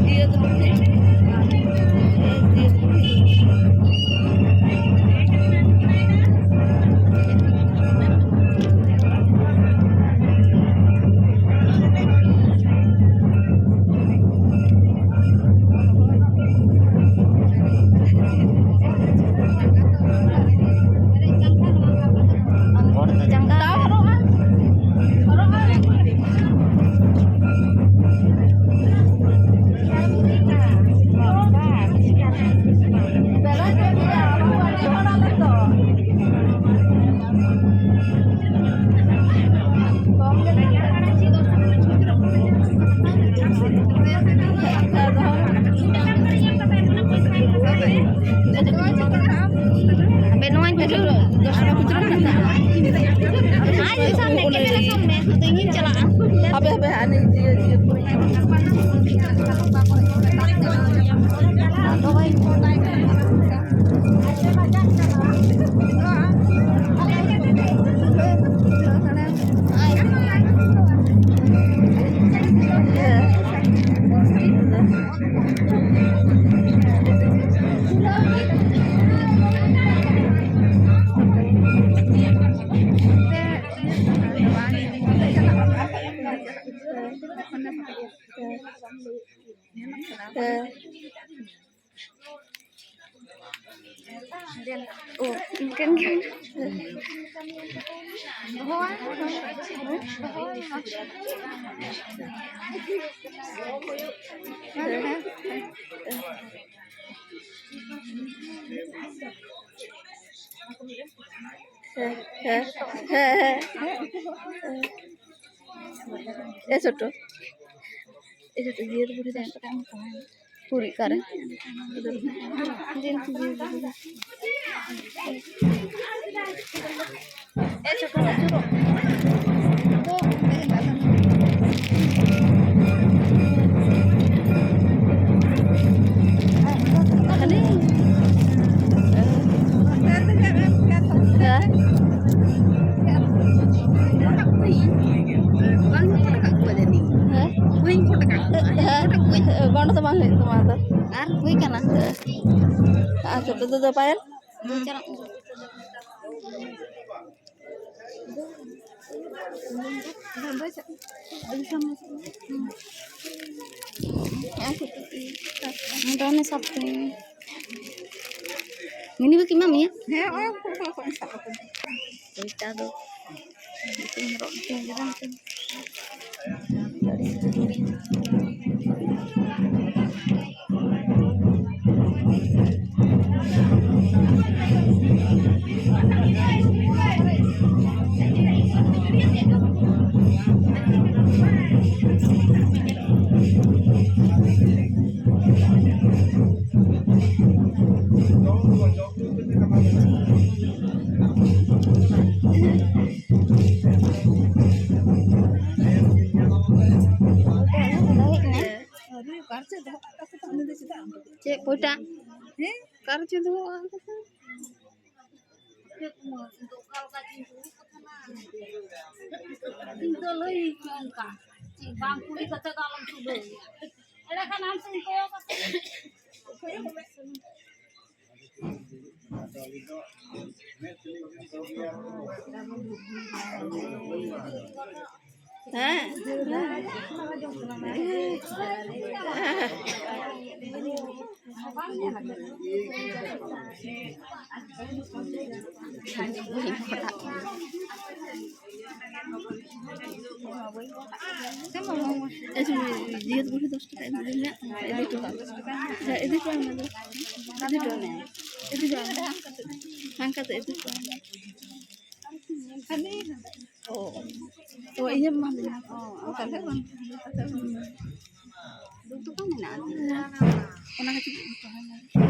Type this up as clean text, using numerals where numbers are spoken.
Dia tuh dia Anggur tuh jangka. Sampai nuan ke dulu, dosa aku terus kata. Ayo sampai ke sana sampai, atau ingin celaan. Habe ane dia Oh, kan kan. ছোট এটা তো দিয়ে পুরি দেন পুরি করে Bang tuh bang itu mah tuh. Ar, wih kan ah. Ah, tuh payal. Cara Ini shopping. Ini bagaimana mami ya? Kita tuh. Itu ngerok jalan tuh. Cek bodak. Kartu tuh. Itu lagi angka. Bangku di kata dalam sudah. Ada kan langsung kau kata. Dia tuh beli 10 টাকা দিলে itu kan. Itu kan itu doang. Angkat itu doang. Oh ini mah. Oh kan kan. Itu kan mana? Pernah kecil.